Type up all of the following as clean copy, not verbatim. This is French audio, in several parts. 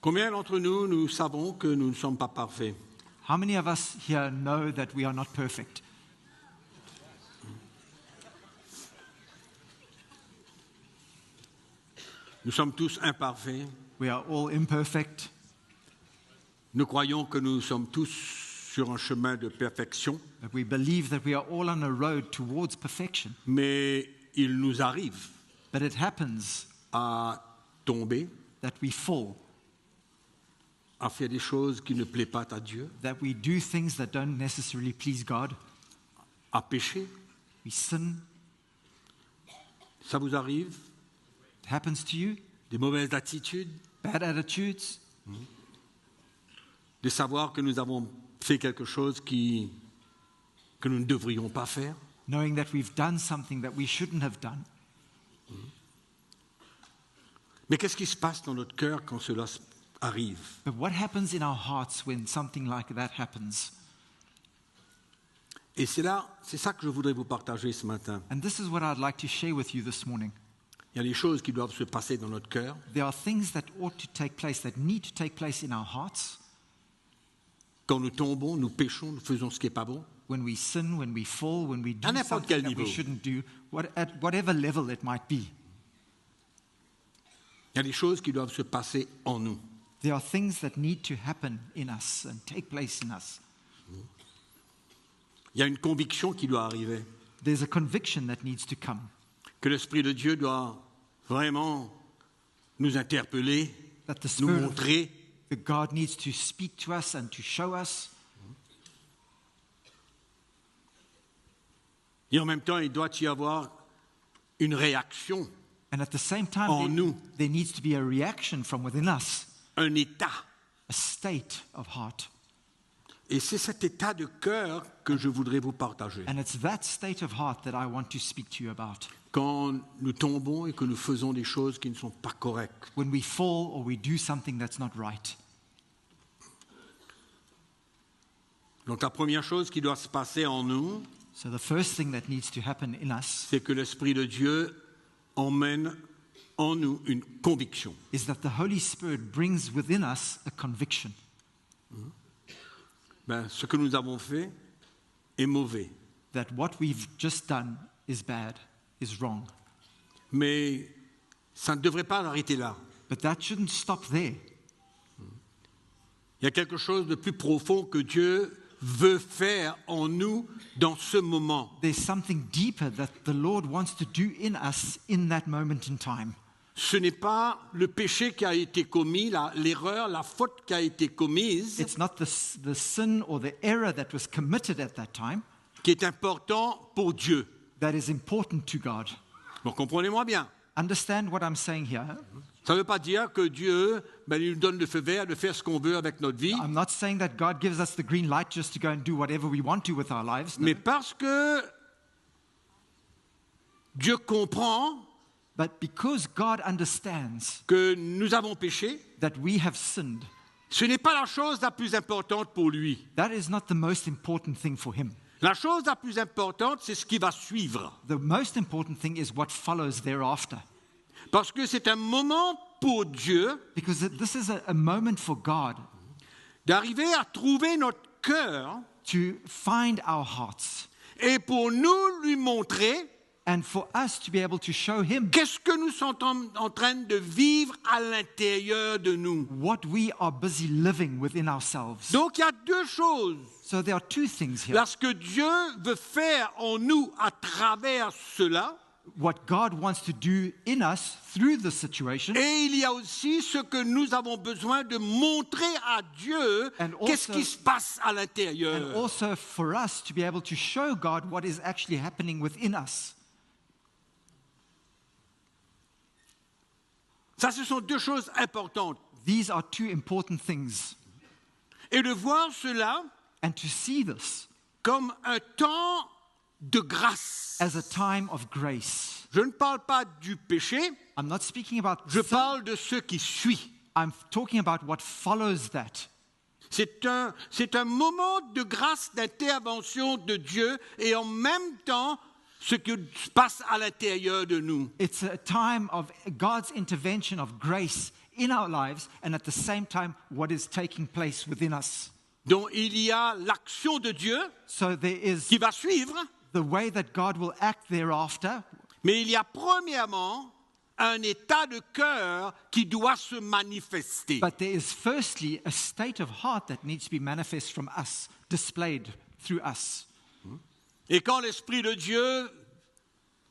Combien d'entre nous, nous savons que nous ne sommes pas parfaits? How many of us here know that we are not perfect? Nous sommes tous imparfaits. We are all imperfect. Nous croyons que nous sommes tous sur un chemin de perfection, That we believe that we are all on a road towards perfection. mais il nous arrive But it happens à tomber, that we fall, à faire des choses qui ne plaisent pas à Dieu, that we do things that don't necessarily please God. à pécher. We sin. Ça vous arrive? It happens to you. Des mauvaises attitudes, Bad attitudes. de savoir que nous avons fait quelque chose que nous ne devrions pas faire. Knowing that we've done something that we shouldn't have done. Mais qu'est-ce qui se passe dans notre cœur quand cela arrive? But what happens in our hearts when something like that happens? Et c'est ça que je voudrais vous partager ce matin. And this is what I'd like to share with you this morning. Il y a des choses qui doivent se passer dans notre cœur. There are things that ought to take place, that need to take place in our hearts. Quand nous tombons, nous péchons, nous faisons ce qui n'est pas bon. When we sin, when we fall, when we do À n'importe quel something that we niveau. shouldn't do, at whatever level it might be. Il y a des choses qui doivent se passer en nous. There are things that need to happen in us and take place in us. Il y a une conviction qui doit arriver. There's a conviction that needs to come. Que l'Esprit de Dieu doit vraiment nous interpeller, That the nous Spirit of montrer. God needs to speak to us and to show us. Et en même temps, il doit y avoir une réaction, And at the same time, En nous. there needs to be a reaction from within us, un état. a state of heart. Et c'est cet état de cœur que je voudrais vous partager. And it's that state of heart that I want to speak to you about. Quand nous tombons et que nous faisons des choses qui ne sont pas correctes. When we fall or we do something that's not right. Donc la première chose qui doit se passer en nous, So the first thing that needs to happen in us c'est que l'Esprit de Dieu emmène en nous une conviction. is that the Holy Spirit brings within us a conviction Ce que nous avons fait est mauvais. that what we've just done is bad, is wrong. Mais ça ne devrait pas arrêter là. But that shouldn't stop there. Il y a quelque chose de plus profond que Dieu veut faire en nous dans ce moment. There's something deeper that the Lord wants to do in us in that moment in time. Ce n'est pas le péché qui a été commis, l'erreur, la faute qui a été commise It's not the sin or the error that was committed at that time qui est important pour Dieu. that is important to God. Bon, comprenez-moi bien. Understand what I'm saying here? Ça ne veut pas dire que Dieu il nous donne le feu vert de faire ce qu'on veut avec notre vie, I'm not saying that God gives us the green light just to go and do whatever we want to with our lives. No. mais parce que Dieu comprend But because God understands que nous avons péché, that we have sinned, ce n'est pas la chose la plus importante pour lui. that is not the most important thing for him. La chose la plus importante, c'est ce qui va suivre. The most important thing is what follows thereafter. Parce que c'est un moment pour Dieu Because this is a moment for God d'arriver à trouver notre cœur to find our hearts et pour nous lui montrer and for us to be able to show him qu'est-ce que nous sommes en train de vivre à l'intérieur de nous. what we are busy living within ourselves. Donc il y a deux choses. So there are two things here. Là, ce que Dieu veut faire en nous à travers cela, What God wants to do in us through the situation, et il y a aussi ce que nous avons besoin de montrer à Dieu, And qu'est-ce also- qui se passe à and l'intérieur. also for us to be able to show God what is actually happening within us. Ça, ce sont deux choses importantes. These are two important things. Et de voir cela And to see this comme un temps de grâce. as a time of grace. Je ne parle pas du péché, I'm not speaking about je sin. parle de ce qui suit. I'm talking about what follows that. C'est un moment de grâce, d'intervention de Dieu et en même temps ce qui se passe à l'intérieur de nous. It's a time of God's intervention of grace in our lives and at the same time what is taking place within us. Donc il y a l'action de Dieu So there is qui va suivre, the way that God will act thereafter, mais il y a premièrement un état de cœur qui doit se manifester. but there is firstly a state of heart that needs to be manifest from us, displayed through us. Et quand l'Esprit de Dieu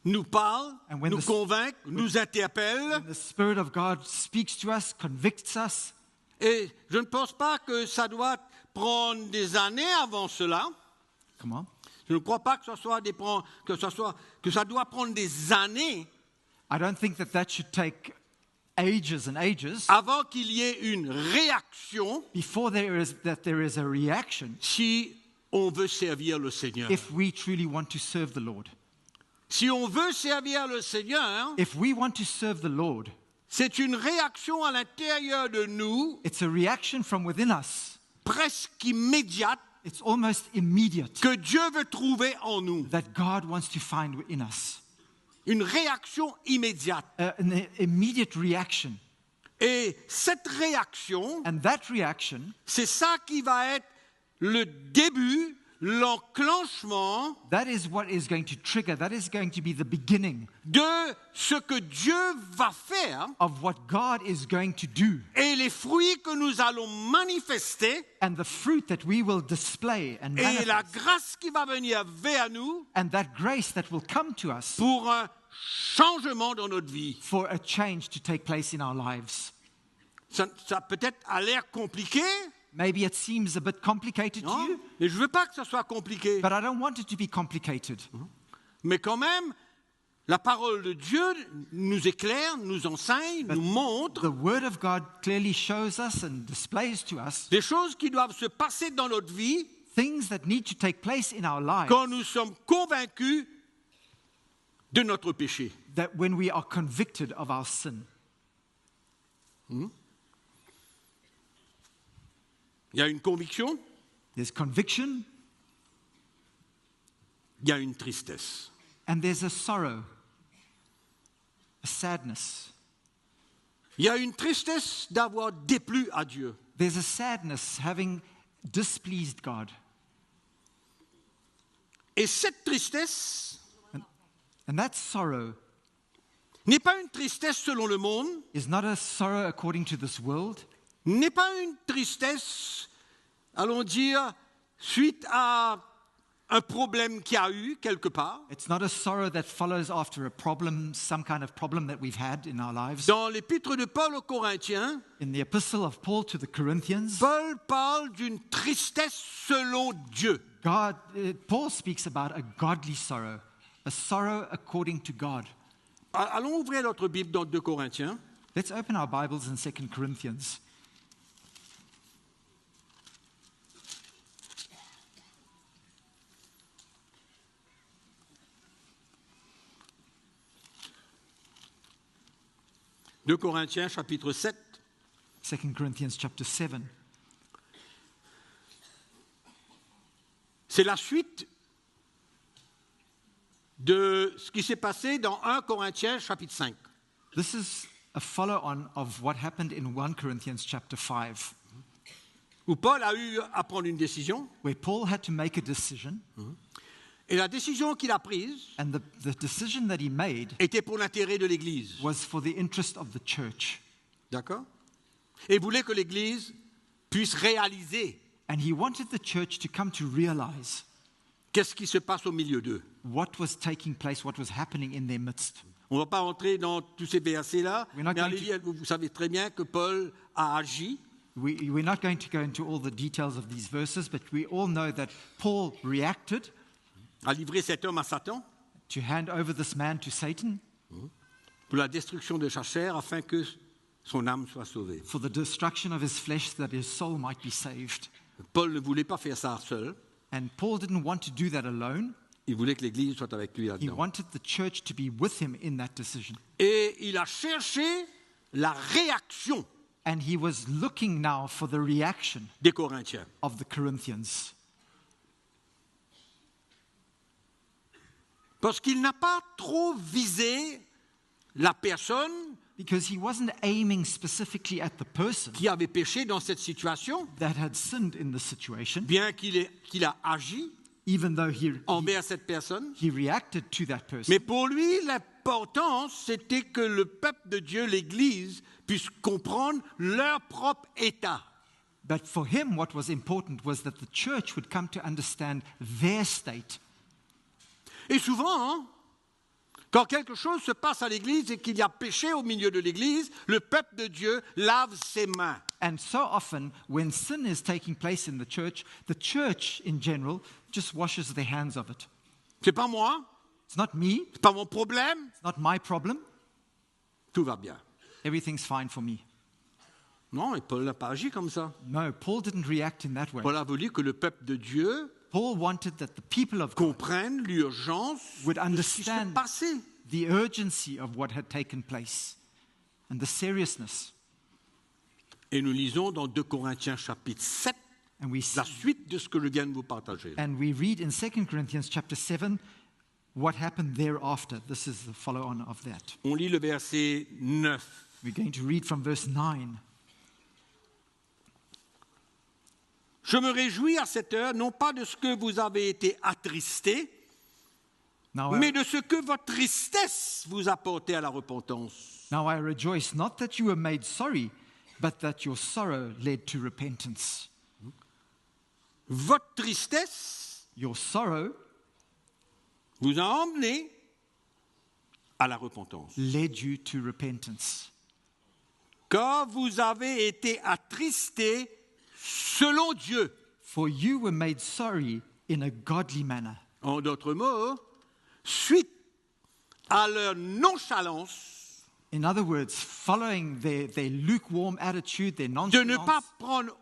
nous parle, And when nous the- convainc, nous interpelle, When the Spirit of God speaks to us, convicts us, et je ne pense pas que ça doit prendre des années avant cela. come on. Je ne crois pas que ça doit prendre des années I don't think that should take ages and ages avant qu'il y ait une réaction before there is a reaction si on veut servir le Seigneur. if we truly want to serve the Lord. Si on veut servir le Seigneur, If we want to serve the Lord, c'est une réaction à l'intérieur de nous, it's a reaction from within us. presque immédiate, It's almost immediate que Dieu veut trouver en nous. that God wants to find in us. Une réaction immédiate. An immediate reaction. Et cette réaction, And that reaction, c'est ça qui va être le début, l'enclenchement that is what is going to trigger, that is going to be the beginning de ce que Dieu va faire of what God is going to do et les fruits que nous allons manifester and the fruit that we will display and et la manifest grâce qui va venir vers nous and that grace that will come to us pour un changement dans notre vie. for a change to take place in our lives. Ça peut-être a l'air compliqué, Maybe it seems a bit complicated to non? you, Mais je ne veux pas que ça soit compliqué. but I don't want it to be complicated. Mais quand même, la parole de Dieu nous éclaire, nous enseigne, nous montre The Word of God clearly shows us and displays to us des choses qui doivent se passer dans notre vie things that need to take place in our lives, quand nous sommes convaincus de notre péché. that when we are convicted of our sin. Il y a une conviction, There's conviction il y a une tristesse. and there's a sorrow, a sadness. Il y a une tristesse d'avoir déplu à Dieu. There's a sadness having displeased God. Et cette tristesse And that sorrow n'est pas une tristesse selon le monde, is not a sorrow according to this world. n'est pas une tristesse, allons dire, suite à un problème qu'il y a eu quelque part. It's not a sorrow that follows after a problem, some kind of problem that we've had in our lives. Dans l'épître de Paul aux Corinthiens, In the epistle of Paul to the Corinthians, Paul parle d'une tristesse selon Dieu. Paul speaks about a godly sorrow, a sorrow according to God. Allons ouvrir notre Bible dans 2 Corinthiens. Let's open our Bibles in 2 Corinthians. « 2 Corinthiens, chapitre 7. 2 Corinthians chapter 7. C'est la suite de ce qui s'est passé dans 1 Corinthiens, chapitre 5. This is a follow-on of what happened in 1 Corinthians chapter 5, Où Paul a eu à prendre une décision. where Paul had to make a decision, Et la décision qu'il a prise and the decision that he made était pour l'intérêt de l'Église. was for the interest of the church. D'accord? Et voulait que l'Église puisse réaliser And he wanted the church to come to realize qu'est-ce qui se passe au milieu d'eux. what was taking place, what was happening in their midst. On ne va pas rentrer dans tous ces versets-là, We're not mais going allez-y, vous savez très bien que Paul a agi. We're not going to go into all the details of these verses, but we all know that Paul reacted a livré cet homme à Satan to hand over this man to Satan pour la destruction de sa chair afin que son âme soit sauvée. for the destruction of his flesh, that his soul might be saved. Paul ne voulait pas faire ça seul. And Paul didn't want to do that alone. Il voulait que l'Église soit avec lui He là-dedans. wanted the church to be with him in that decision. Et il a cherché la réaction And he was looking now for the reaction des Corinthiens. of the Corinthians. Parce qu'il n'a pas trop visé la personne Because he wasn't aiming specifically at the person qui avait péché dans cette situation, that had sinned in the situation, bien qu'il a agi even though envers cette personne. he reacted to that person. Mais pour lui, l'important, c'était que le peuple de Dieu, l'Église, puisse comprendre leur propre état. But for him, what was important was that the church would come to understand their state. Et souvent, hein, quand quelque chose se passe à l'Église et qu'il y a péché au milieu de l'Église, le peuple de Dieu lave ses mains. And so often, when sin is taking place in the church in general just washes their hands of it. C'est pas moi, It's not me, c'est pas mon problème, it's not my problem, tout va bien. everything's fine for me. Non, et Paul n'a pas agi comme ça. No, Paul didn't react in that way. Paul a voulu que le peuple de Dieu Paul wanted that the people of God comprenne l'urgence would de ce qui se understand passait. the urgency of what had taken place and the seriousness. Et nous lisons dans 2 Corinthiens chapitre 7 And we, la suite de ce que je viens de vous partager. and we read in 2 Corinthians chapter 7 what happened thereafter. This is the follow-on of that. On lit le verset 9. We're going to read from verse 9. Je me réjouis à cette heure, non pas de ce que vous avez été attristés, Now mais de ce que votre tristesse vous a porté à la repentance. I rejoice not that you were made sorry, but that your sorrow led to repentance. Votre tristesse Your sorrow vous a emmené à la repentance. led you to repentance. Car vous avez été attristés selon Dieu. For you were made sorry in a godly manner. En d'autres mots, suite à leur nonchalance In other words, following their lukewarm attitude, their de nonchalance, ne pas prendre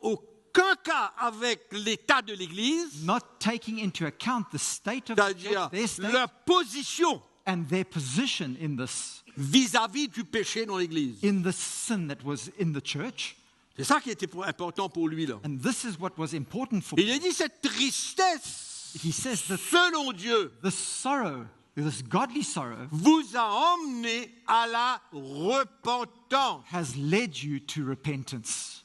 aucun cas avec l'état de l'Église, not taking into account the state of the c'est-à-dire church, their state, leur position and their position in this, vis-à-vis du péché dans l'Église. in the sin that was in the church. C'est ça qui était important pour lui, là. And this is what was important for Il a dit cette tristesse He says that selon Dieu the sorrow, this godly sorrow, vous a emmené à la repentance. has led you to repentance.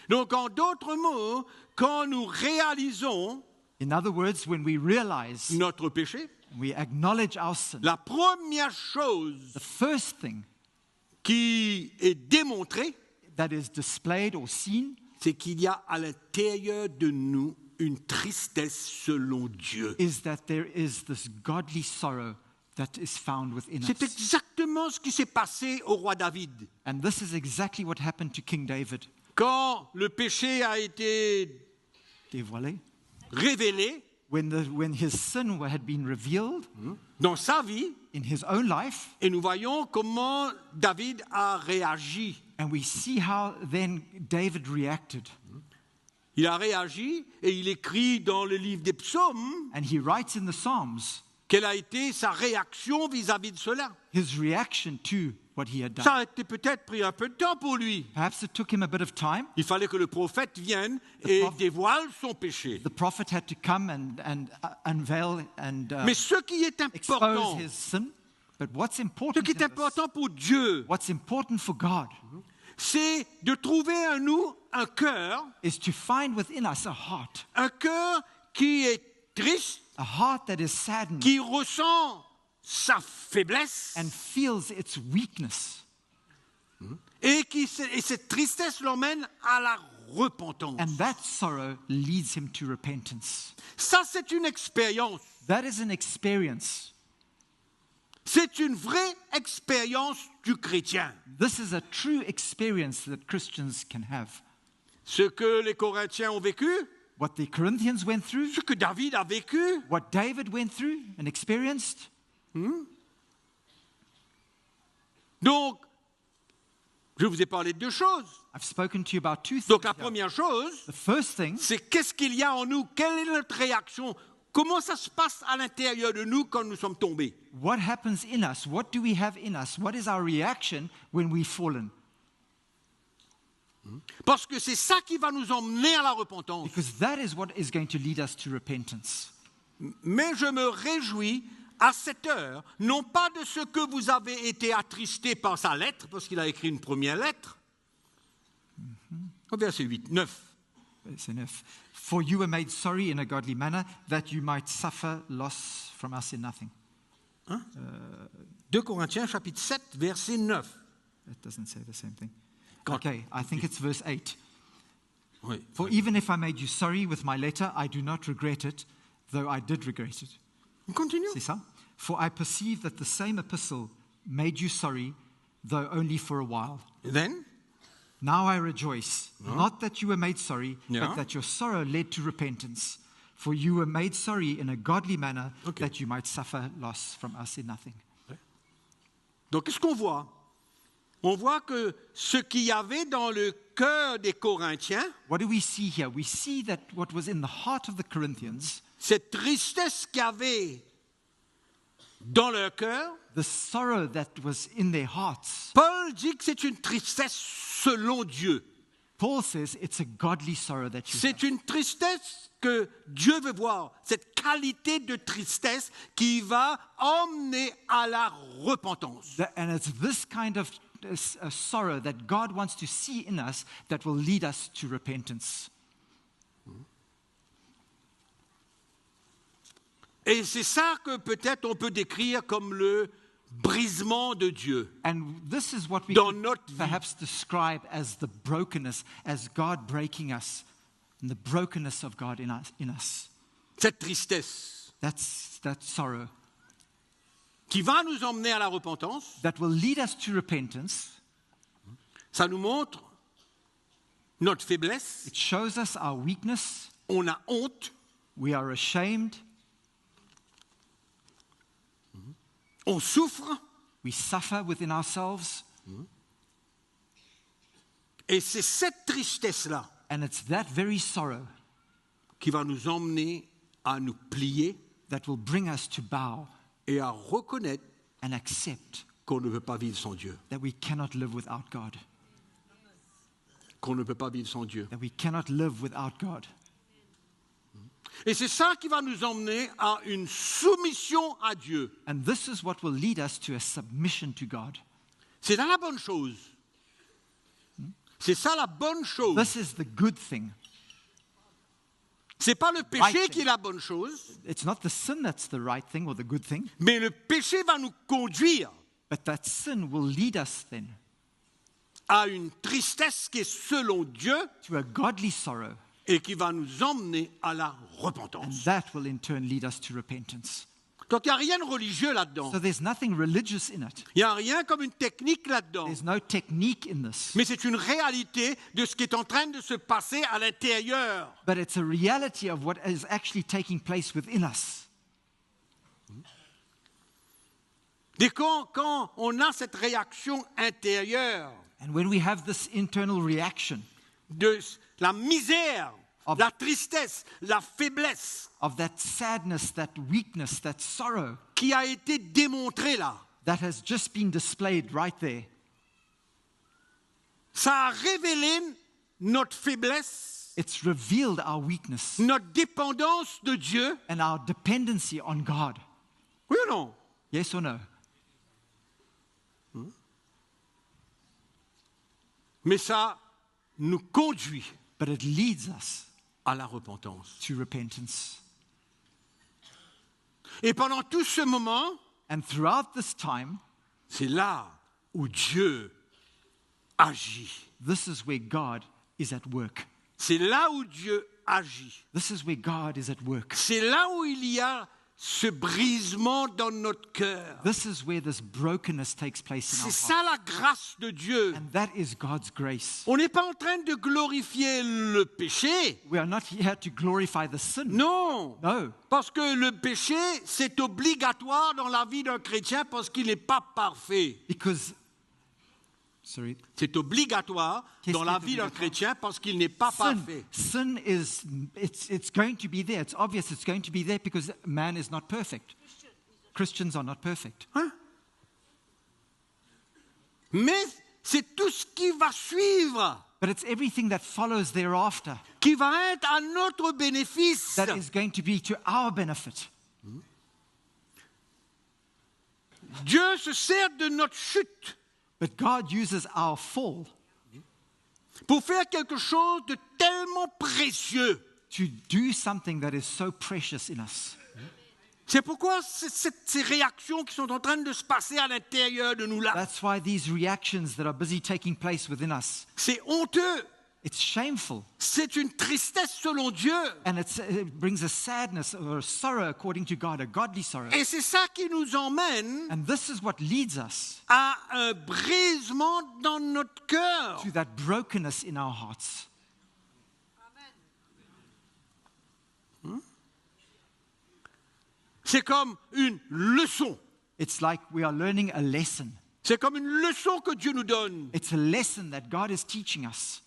Donc, en d'autres mots, quand nous réalisons In other words, when we realize, notre péché, we acknowledge our sin, la première chose the first thing qui est démontrée, that is displayed or seen c'est qu'il y a à l'intérieur de nous une tristesse selon Dieu. is that there is this godly sorrow that is found within C'est us. exactement ce qui s'est passé au roi David. And this is exactly what happened to King David. Quand le péché a été Dévoilé. révélé When his sin had been revealed dans sa vie, in his own life, et nous voyons comment David a réagi. and we see how then David reacted. Il a réagi et il écrit dans le livre des psaumes And he writes in the Psalms quelle a été sa réaction vis-à-vis de cela. his reaction to what he had Ça done. a été peut-être pris un peu de temps pour lui. Perhaps it took him a bit of time. Il fallait que le prophète vienne et prophet- dévoile son péché. The prophet had to come and unveil and Mais ce qui est expose important, his sin. But what's ce important, qui est in this, important pour Dieu, what's important for God c'est de trouver en nous un cœur is to find within us un cœur qui est triste, a heart that is saddened qui ressent sa faiblesse and feels its weakness. et cette tristesse l'emmène à la repentance. And that sorrow leads him to repentance. Ça, c'est une expérience. That is an experience. C'est une vraie expérience du chrétien. This is a true experience that Christians can have. Ce que les Corinthiens ont vécu, What the Corinthians went through, ce que David a vécu, what David went through and experienced. donc, je vous ai parlé de deux choses. I've spoken to you about two things. Donc, la here. première chose, The first thing c'est qu'est-ce qu'il y a en nous, quelle est notre réaction, comment ça se passe à l'intérieur de nous quand nous sommes tombés. what happens in us? What do we have in us? What is our reaction when we've fallen? Parce que c'est ça qui va nous emmener à la repentance. Because that is what is going to lead us to repentance. Mais je me réjouis à cette heure, non pas de ce que vous avez été attristés par sa lettre, parce qu'il a écrit une première lettre. Au verset 8, 9. Verse 9. For you were made sorry in a godly manner, that you might suffer loss from us in nothing. 2 Corinthiens chapitre 7, verset 9. That doesn't say the same thing. Okay, I think it's verse 8. Oui. For even if I made you sorry with my letter, I do not regret it, though I did regret it. On continue. C'est ça? For I perceive that the same epistle made you sorry, though only for a while. Then, Now I rejoice, not that you were made sorry, Yeah. but that your sorrow led to repentance. For you were made sorry in a godly manner, Okay. that you might suffer loss from us in nothing. donc qu'est-ce qu'on voit? On voit que ce qu'il y avait dans le cœur des Corinthiens, What do we see here? We see that what was in the heart of the Corinthians, cette tristesse qu'il y avait dans leur cœur, the sorrow that was in their hearts, Paul dit que c'est une tristesse selon Dieu. Paul says it's a godly sorrow that you have. C'est une tristesse que Dieu veut voir, cette qualité de tristesse qui va emmener à la repentance. And it's this kind of sorrow that God wants to see in us that will lead us to repentance. Et c'est ça que peut-être on peut décrire comme le brisement de Dieu. And this is what we Dans could notre vie. perhaps describe as the brokenness, as God breaking us, and the brokenness of God in us. Cette tristesse That's that sorrow qui va nous emmener à la repentance, that will lead us to repentance. ça nous montre notre faiblesse, It shows us our weakness. on a honte, We are ashamed. on souffre, We suffer within ourselves. et c'est cette tristesse-là And it's that very sorrow qui va nous emmener à nous plier that will bring us to bow et à reconnaître and accept qu'on ne peut pas vivre sans Dieu, that we cannot live without God. qu'on ne peut pas vivre sans Dieu. That we cannot live without God. Et c'est ça qui va nous emmener à une soumission à Dieu. And this is what will lead us to a submission to God. C'est dans la bonne chose. C'est ça la bonne chose. This is the good thing. C'est pas le péché Right qui est la bonne chose, It's not the sin that's the right thing or the good thing, mais le péché va nous conduire but that sin will lead us then à une tristesse qui est selon Dieu to a godly sorrow, et qui va nous emmener à la and repentance. that will in turn lead us to repentance. Donc il n'y a rien de religieux là-dedans. So there's nothing religious in it. Il n'y a rien comme une technique là-dedans. There's no technique in this. Mais c'est une réalité de ce qui est en train de se passer à l'intérieur. But it's a reality of what is actually taking place within us. Et quand on a cette réaction intérieure And when we have this internal reaction de la misère, Of- la tristesse, la faiblesse of that sadness, that weakness, that sorrow qui a été démontrée là, that has just been displayed right there, ça a révélé notre faiblesse, it's revealed our weakness notre dépendance de Dieu. and our dependency on God. Oui ou non? Yes or no? Mais ça nous conduit But it leads us à la repentance. to repentance. Et pendant tout ce moment, And throughout this time, c'est là où Dieu agit. this is where God is at work. C'est là où Dieu agit. This is where God is at work. C'est là où il y a ce brisement dans notre cœur. This is where this brokenness takes place in C'est our ça heart. la grâce de Dieu. And that is God's grace. On n'est pas en train de glorifier le péché. We are not here to glorify the sin. Non. No. Parce que le péché, c'est obligatoire dans la vie d'un chrétien parce qu'il n'est pas parfait. Because, sorry, C'est obligatoire Qu'est-ce dans qui la est vie d'un obligatoire? chrétien parce qu'il n'est pas parfait. sin is, it's going to be there. It's obvious it's going to be there because man is not perfect. Christians are not perfect. Hein? Mais c'est tout ce qui va suivre, But it's everything that follows thereafter qui va être à notre bénéfice. that is going to be to our benefit. Dieu se sert de notre chute But God uses our fall pour faire quelque chose de tellement précieux. to do something that is so precious in us. C'est pourquoi ces réactions qui sont en train de se passer à l'intérieur de nous là, That's why these reactions that are busy taking place within us, c'est honteux. it's shameful. C'est une tristesse selon Dieu. And it brings a sadness or a sorrow according to God, a godly sorrow. Et c'est ça qui nous emmène And this is what leads us à un brisement dans notre cœur. to that brokenness in our hearts. C'est comme une leçon. It's like we are learning a lesson. C'est comme une leçon que Dieu nous donne. It's a lesson that God is teaching us.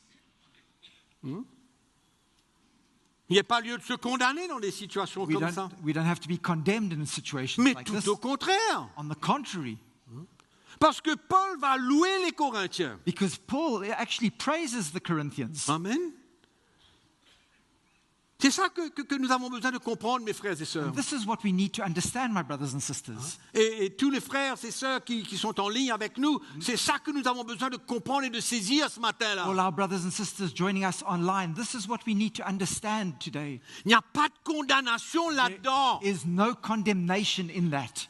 Il n'y a pas lieu de se condamner dans des situations We comme ça. don't have to be condemned in situations Mais like tout this. au contraire. On the contrary, Parce que Paul va louer les Corinthiens. because Paul actually praises the Corinthians. Amen. C'est ça que nous avons besoin de comprendre, mes frères et sœurs. This is what we need to understand, my brothers and sisters. Et tous les frères et sœurs qui sont en ligne avec nous, c'est ça que nous avons besoin de comprendre et de saisir ce matin-là. All our brothers and sisters joining us online, this is what we need to understand today. Il n'y a pas de condamnation là-dedans. There is no condemnation in that.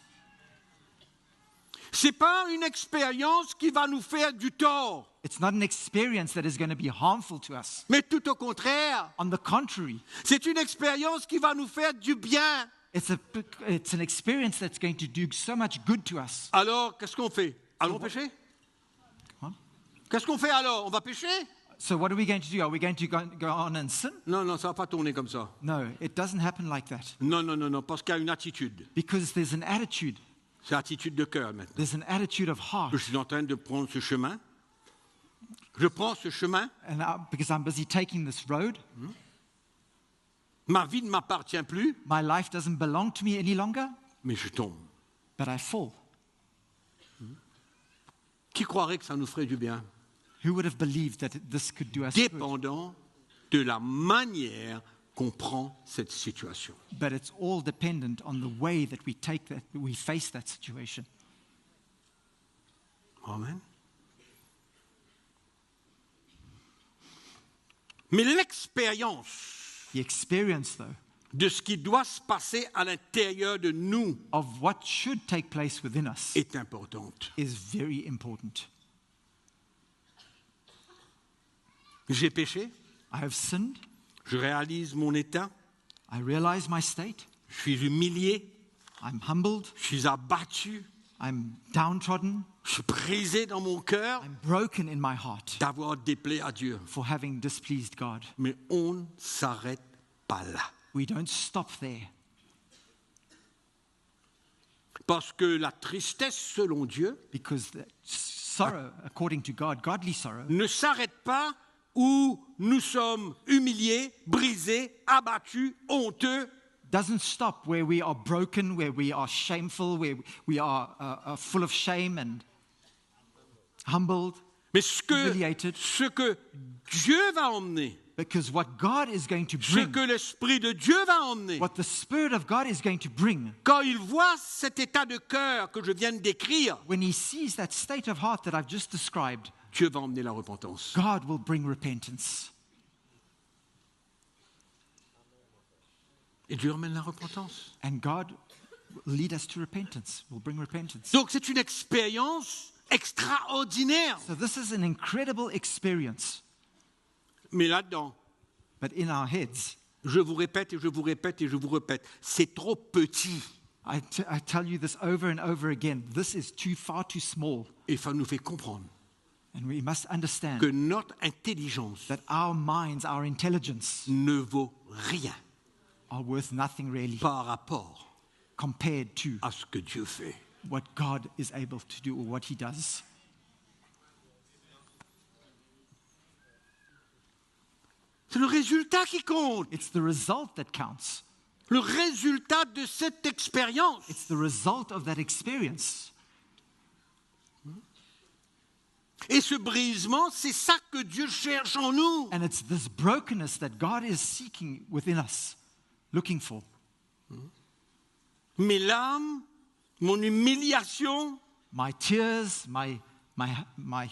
C'est pas une expérience qui va nous faire du tort, It's not an experience that is going to be harmful to us. mais tout au contraire, On the contrary, c'est une expérience qui va nous faire du bien. it's an experience that's going to do so much good to us. Alors, qu'est-ce qu'on fait? Allons pécher? Come on. Qu'est-ce qu'on fait alors? On va pécher? So what are we going to do? Are we going to go on and sin? Non, ça va pas tourner comme ça. No, it doesn't happen like that. Non, parce qu'il y a une attitude. Because there's an attitude. C'est l'attitude de cœur maintenant. There's an attitude of heart. Je suis en train de prendre ce chemin. Je prends ce chemin. And because I'm busy taking this road, Ma vie ne m'appartient plus, my life doesn't belong to me any longer, mais je tombe. but I fall. Qui croirait que ça nous ferait du bien? Who would have believed that this could do us good? Dépendant de la manière qu'on prend cette situation. But it's all dependent on the way that we face that situation. Amen. Mais l'expérience The experience, though, de ce qui doit se passer à l'intérieur de nous of what should take place within us est importante. is very important. J'ai péché, I have sinned. je réalise mon état, I realize my state. je suis humilié, I'm humbled. je suis abattu, I'm downtrodden. je suis brisé dans mon cœur I'm broken in my heart d'avoir déplaît à Dieu. for having displeased God. Mais on ne s'arrête pas là. We don't stop there. Parce que la tristesse selon Dieu Because the sorrow, according to God, godly sorrow, ne s'arrête pas où nous sommes humiliés, brisés, abattus, honteux. doesn't stop where we are broken, where we are shameful, where we are full of shame and humbled, Mais humiliated. ce que Dieu va emmener, Because what God is going to ce bring, que l'Esprit de Dieu va emmener, what the Spirit of God is going to bring, quand il voit cet état de cœur que je viens de décrire, when He sees that state of heart that I've just described, Dieu va emmener la repentance. God will bring repentance. Et Dieu emmène la repentance. And God will lead us to repentance, will bring repentance. Donc c'est une expérience extraordinaire. So this is an incredible experience. Mais là-dedans, But in our heads, je vous répète et je vous répète et je vous répète, c'est trop petit. I tell you this over and over again, this is far too small. Et ça nous fait comprendre And we must understand que notre intelligence that our minds, our intelligence, ne vaut rien are worth nothing really par rapport compared to à ce que Dieu fait. what God is able to do or what He does. C'est le résultat qui compte. It's the result that counts. Le résultat de cette expérience. It's the result of that experience. Et ce brisement, c'est ça que Dieu cherche en nous. And it's this brokenness that God is seeking within us, looking for. Mais l'âme mon humiliation, my tears, my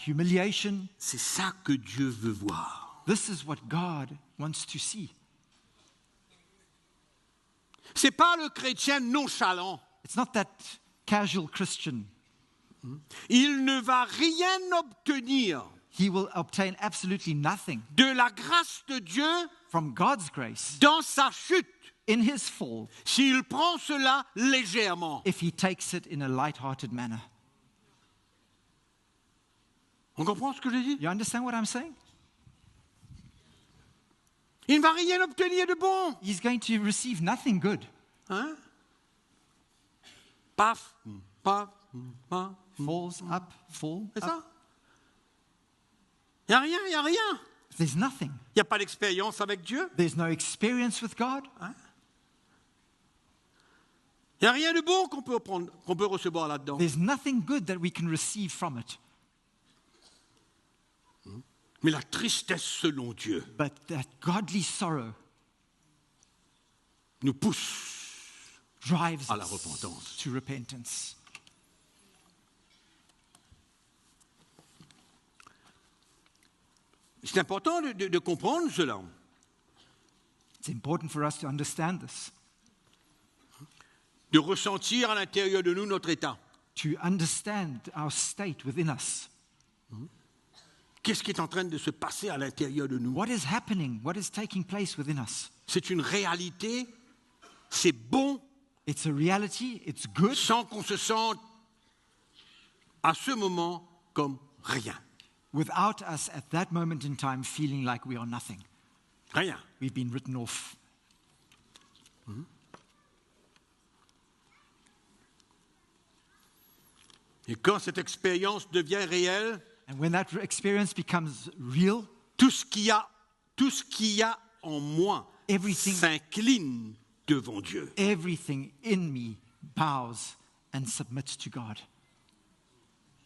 humiliation. c'est ça que Dieu veut voir. This is what God wants to see. C'est pas le chrétien nonchalant. It's not that casual Christian. Il ne va rien obtenir He will obtain absolutely nothing de la grâce de Dieu from God's grace dans sa chute in his fall s'il prend cela légèrement. if he takes it in a light-hearted manner. On comprend ce que je dis? You understand what I'm saying? Il ne va rien obtenir de bon. He's going to receive nothing good. Hein? Paf, paf, paf. Falls up, fall C'est up. ça? Il n'y a rien, il n'y a rien. There's nothing. Il n'y a pas d'expérience avec Dieu. There's no experience with God. Il n'y a rien de bon qu'on peut recevoir là-dedans. There's nothing good that we can receive from it. Mais la tristesse selon Dieu But that godly sorrow nous pousse. drives À la us repentance. to repentance. C'est important de comprendre cela. It's important for us to understand this, De ressentir à l'intérieur de nous notre état. to understand our state within us. Qu'est-ce qui est en train de se passer à l'intérieur de nous? What is happening? What is taking place within us? C'est une réalité, c'est bon, It's a reality, it's good, sans qu'on se sente à ce moment comme rien. without us at that moment in time feeling like we are nothing. Rien. We've been written off. Et quand cette expérience devient réelle, And when that experience becomes real, tout ce qu'il y a en moi Everything- s'incline devant Dieu. everything in me bows and submits to God.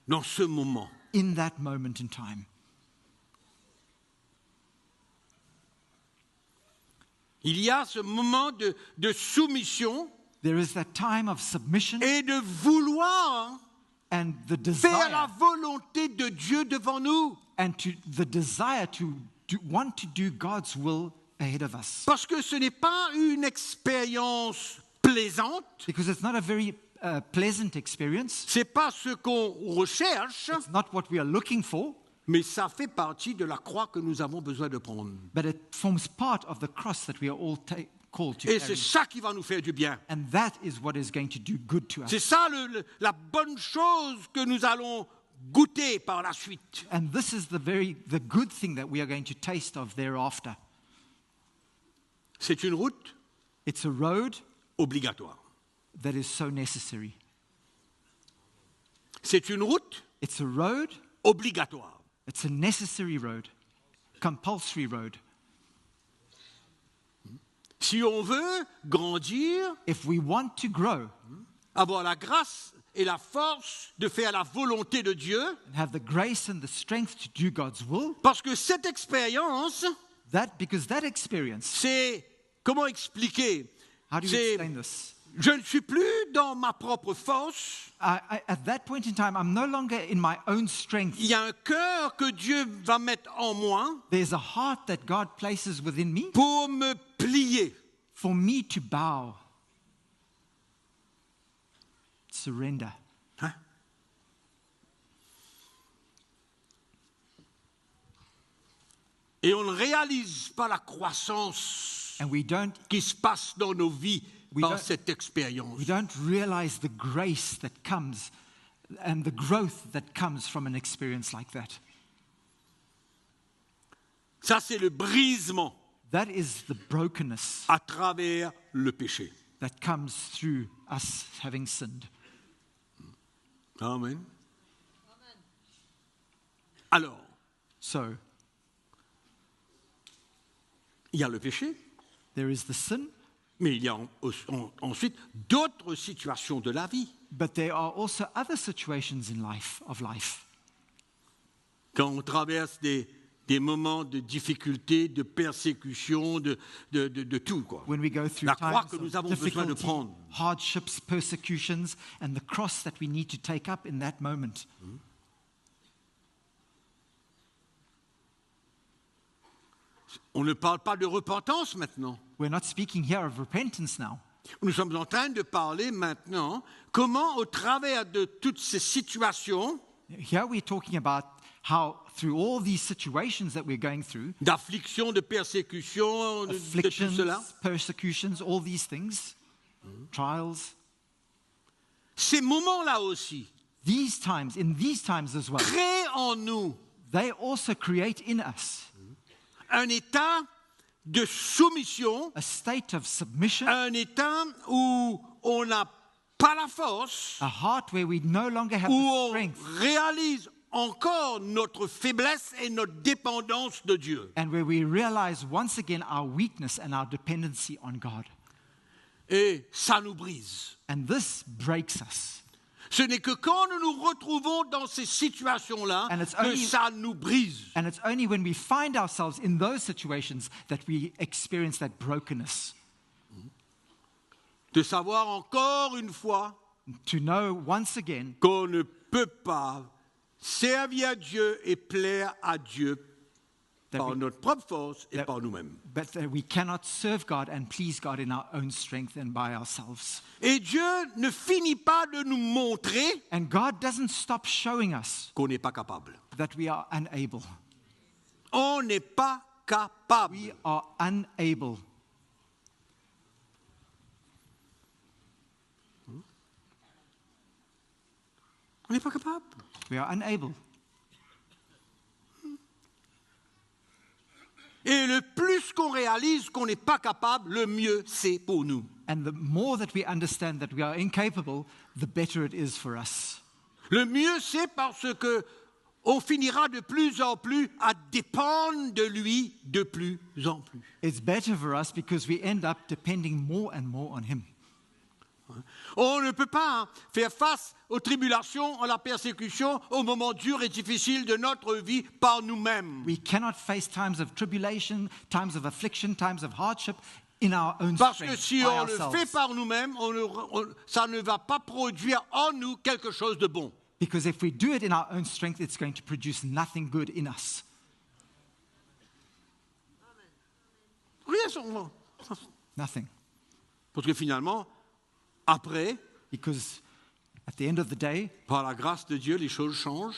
Dans ce moment, In that moment in time, il y a ce moment de soumission there is that time of submission et de vouloir and the faire la desire volonté de Dieu devant nous. and the desire to want to do God's will ahead of us. Parce que ce n'est pas une expérience plaisante, Because it's not a very pleasant experience. c'est pas ce qu'on recherche, It's not what we are looking for, mais ça fait partie de la croix que nous avons besoin de prendre. but it forms part of the cross that we are all called to Et c'est carry. ça qui va nous faire du bien. And that is what is going to do good to C'est us. ça la bonne chose que nous allons goûter par la suite. And this is the good thing that we are going to taste of thereafter. C'est une route It's a road obligatoire. that is so necessary. C'est une route It's a road, obligatoire. it's a necessary road, compulsory road. Si on veut grandir, If we want to grow avoir la grâce et la force de faire la volonté de Dieu, and have the grace and the strength to do God's will, parce que cette expérience, because that experience, c'est, comment expliquer? how do you C'est, explain this? je ne suis plus dans ma propre force, At that point in time, I'm no longer in my own strength. il y a un cœur que Dieu va mettre en moi There's a heart that God places within me pour me plier. for me to bow, surrender. Hein? Et on ne réalise pas la croissance And we don't qui se passe dans nos vies par don't- cette expérience. We don't realize the grace that comes and the growth that comes from an experience like that. Ça, c'est le brisement That is the brokenness à travers le péché. that comes through us having sinned. Amen. Alors, So, il y a le péché, there is the sin, mais il y a ensuite d'autres situations de la vie. but there are also other situations in life. Quand on traverse des des moments de difficulté, de persécution, de tout, quoi. When we go through La croix times que nous of avons besoin de difficulty, prendre. hardships, persecutions, and the cross that we need to take up in that moment. On ne parle pas de repentance maintenant. We're not speaking here of repentance now. Nous sommes en train de parler maintenant comment, au travers de toutes ces situations Here we're talking about how through all these situations that we're going through, d'affliction, de persécution, de tout afflictions, cela, persecutions, all these things, trials, ces moments-là aussi these times, in these times as well, créent en nous they also create in us un état de soumission, a state of submission, un état où on n'a pas la force, a heart where we no longer have où the on strength, réalise encore notre faiblesse et notre dépendance de Dieu. and where we realize once again our weakness and our dependency on God. Et ça nous brise. And this breaks us. Ce n'est que quand nous nous retrouvons dans ces situations-là And it's que only- ça nous brise. And it's only when we find ourselves in those situations that we experience that brokenness. De savoir encore une fois To know once again qu'on ne peut pas servir à Dieu et plaire à Dieu that par we, notre propre force et that- par nous-mêmes. but that we cannot serve God and please God in our own strength and by ourselves. Et Dieu ne finit pas de nous montrer And God doesn't stop showing us qu'on n'est pas capable. that we are unable. On n'est pas capable. We are unable. On n'est pas capable. We are unable. Et le plus qu'on réalise qu'on n'est pas capable, le mieux c'est pour nous. And the more that we understand that we are incapable, the better it is for us. Le mieux c'est parce que on finira de plus en plus à dépendre de lui de plus en plus. It's better for us because we end up depending more and more on Him. On ne peut pas faire face aux tribulations, à la persécution, aux moments durs et difficiles de notre vie par nous-mêmes. We cannot face times of tribulation, times of affliction, times of hardship in our own Parce que strength, si by on le ourselves. fait par nous-mêmes, ça ne va pas produire en nous quelque chose de bon. Because if we do it in our own strength, it's going to produce nothing good in us. Rien sur- Nothing. Parce que finalement, après, Because at the end of the day, par la grâce de Dieu, les choses changent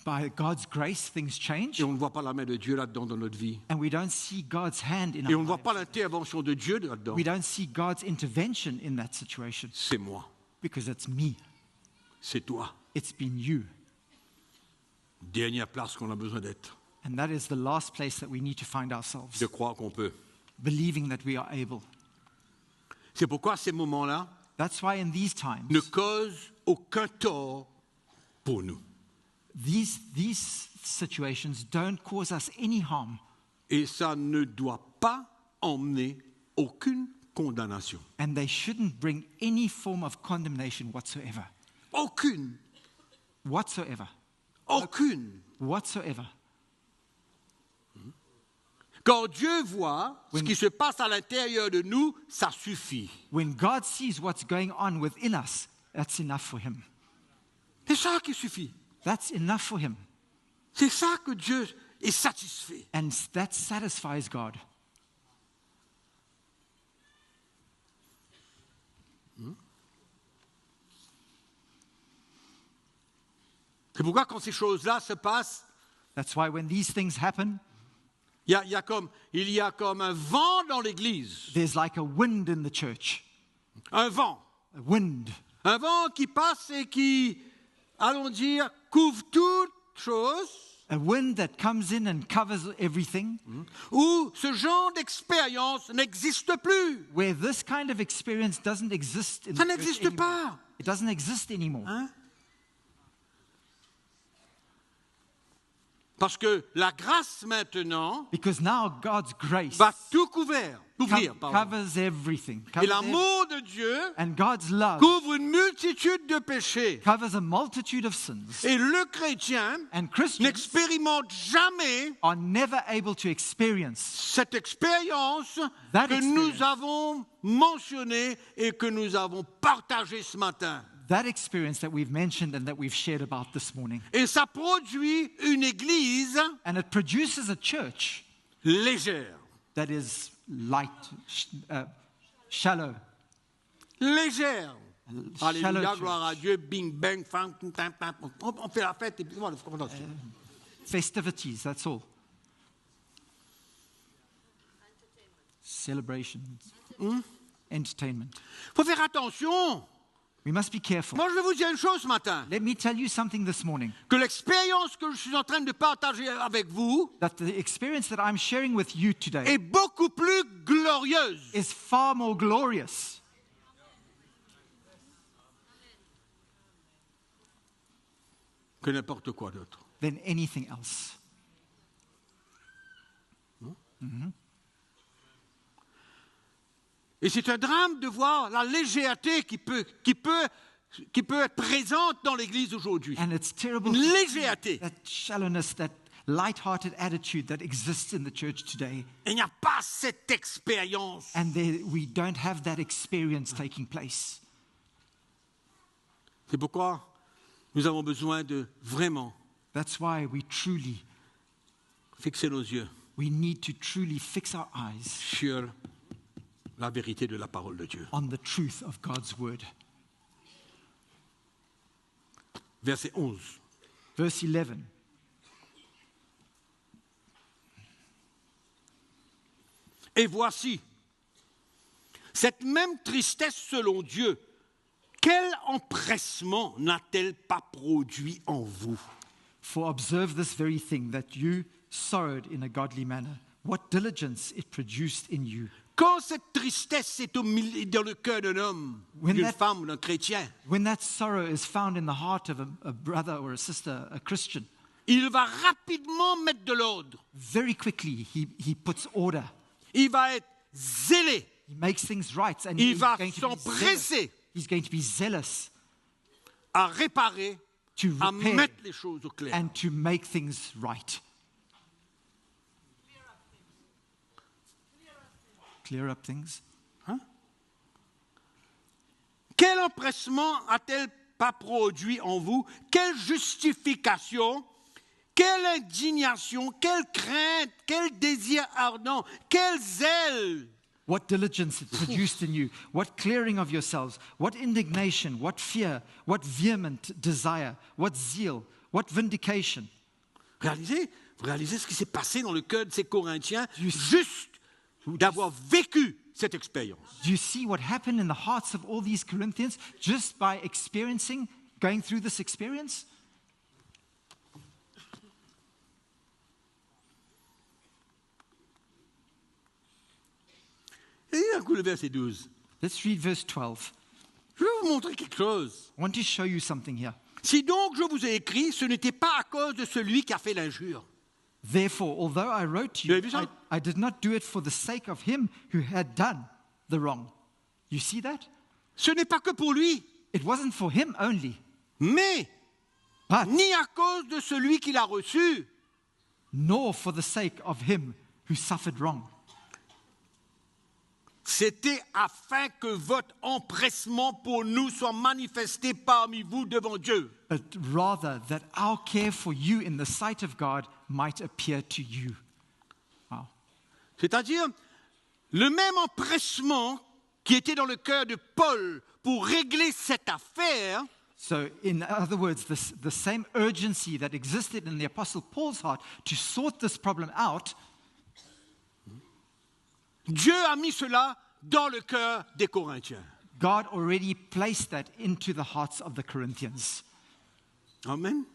by God's grace, things change. et on ne voit pas la main de Dieu là-dedans dans notre vie. And we don't see God's hand in Et on our ne voit lives. pas l'intervention de Dieu là-dedans. We don't see God's intervention in that situation C'est moi, because it's me. c'est toi. It's been you. Dernière place qu'on a besoin d'être, And that is the last place that we need to find ourselves, de croire qu'on peut. believing that we are able. C'est pourquoi ces moments-là That's why in these times, ne causent aucun tort pour nous. these situations don't cause us any harm. Et ça ne doit pas emmener aucune condamnation. And they shouldn't bring any form of condemnation whatsoever. Aucune. Whatsoever. Aucune. Whatsoever. Quand Dieu voit ce When- qui se passe à l'intérieur de nous, ça suffit. When God sees what's going on within us, that's enough for Him. C'est ça qui suffit. That's enough for Him. C'est ça que Dieu est satisfait. And that satisfies God. C'est pourquoi quand ces choses-là se passent, That's why when these things happen, il y a comme un vent dans l'Église. there's like a wind in the church. Un vent. A wind. Un vent qui passe et qui, allons dire, couvre toute chose, A wind that comes in and covers everything, où ce genre d'expérience n'existe plus. where this kind of experience doesn't exist in Ça the church n'existe anymore. pas. It doesn't exist anymore. Hein? Parce que la grâce maintenant Because now God's grace va tout couvrir. covers everything. Et Covers l'amour de Dieu and God's love couvre une multitude de péchés. covers a multitude of sins. Et le chrétien And Christians n'expérimente jamais are never able to experience cette expérience That que experience. nous avons mentionnée et que nous avons partagée ce matin. that experience that we've mentioned and that we've shared about this morning. Et ça produit une église And it produces a church légère. that is light, shallow. Légère. Shallow Alléluia, church. gloire à Dieu, bing, bang, fang, on fait la fête et puis voilà. Festivities, that's all. Celebrations. Entertainment. Il faut faire attention. We must be careful. Moi, je vais vous dire une chose ce matin. Let me tell you something this morning. Que l'expérience que je suis en train de partager avec vous That the experience that I'm sharing with you today est beaucoup plus glorieuse is far more glorious que n'importe quoi d'autre. than anything else. Et c'est un drame de voir la légèreté qui peut être présente dans l'Église aujourd'hui. And it's terrible Une to see légèreté. that shallowness, that light-hearted attitude that exists in the church today. Et il n'y a pas cette expérience. And we don't have that experience taking place. C'est pourquoi nous avons besoin de vraiment That's why we fixer nos yeux need to truly fix our eyes sur la vérité de la parole de Dieu. on the truth of God's word. Verset 11. Verse 11. Et voici, cette même tristesse selon Dieu, quel empressement n'a-t-elle pas produit en vous? For observe this very thing, that you sorrowed in a godly manner. What diligence it produced in you. Quand cette tristesse est dans le cœur d'un homme, When d'une that- femme ou d'un chrétien, When that sorrow is found in the heart of a brother or a sister, a Christian, il va rapidement mettre de l'ordre. very quickly he puts order. Il va être zélé. He makes things right. And Il he's va going to be s'empresser. zealous. He's going to be zealous À réparer, to à repair mettre les choses au clair. and to make things right. Clear up things. Quel empressement a-t-elle pas produit en vous? Quelle justification? Quelle indignation? Quelle crainte? Quel désir ardent? Quel zèle? What diligence it produced in you, what clearing of yourselves, what indignation, what fear, what vehement desire, what zeal, what vindication. Vous réalisez ce qui s'est passé dans le cœur de ces Corinthiens You- juste d'avoir vécu cette expérience. Do you see what happened in the hearts of all these Corinthians just by going through this experience? Et d'un coup, le verset 12. Let's read verse 12. Je vais vous montrer quelque chose. I want to show you something here. Si donc je vous ai écrit, ce n'était pas à cause de celui qui a fait l'injure. Therefore, although I wrote to Vous you, avez vu ça? I did not do it for the sake of him who had done the wrong. You see that? Ce n'est pas que pour lui, It wasn't for him only, mais but ni à cause de celui qui l'a reçu, nor for the sake of him who suffered wrong. c'était afin que votre empressement pour nous soit manifesté parmi vous devant Dieu. But rather that our care for you in the sight of God might appear to you. Wow. C'est-à-dire, le même empressement qui était dans le cœur de Paul pour régler cette affaire, So, in other words, the same urgency that existed in the Apostle Paul's heart to sort this problem out, Dieu a mis cela dans le cœur des Corinthiens. God already placed that into the hearts of the Corinthians. Amen.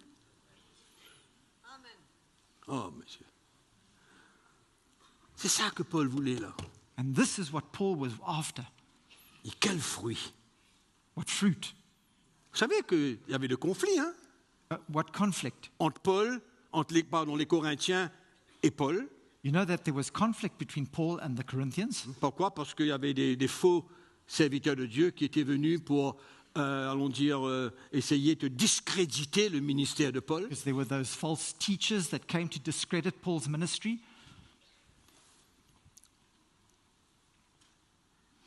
Oh, monsieur. C'est ça que Paul voulait là. And this is what Paul was after. Et quel fruit. What fruit? Vous savez qu'il y avait de conflits What conflict? entre Paul, entre les Corinthiens et Paul. You know that there was conflict between Paul and the Corinthians. Pourquoi? Parce qu'il y avait des faux serviteurs de Dieu qui étaient venus pour, allons dire, essayer de discréditer le ministère de Paul. Because there were those false teachers that came to discredit Paul's ministry.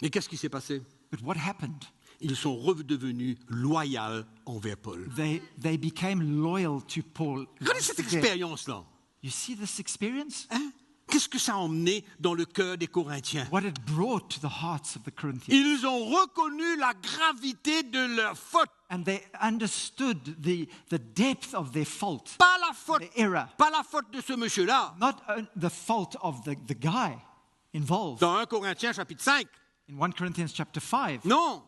Et qu'est-ce qui s'est passé? But what happened? Ils sont redevenus loyaux envers Paul. They became loyal to Paul. Regardez cette expérience-là. You see this experience? Hein? Qu'est-ce que ça a emmené dans le cœur des Corinthiens? What it brought to the hearts of the Corinthians. Ils ont reconnu la gravité de leur faute. And they understood the depth of their fault, Pas la faute, the error. pas la faute de ce monsieur-là. Not the fault of the guy involved. Dans 1 Corinthiens chapitre 5. In 1 Corinthians chapter 5. Non.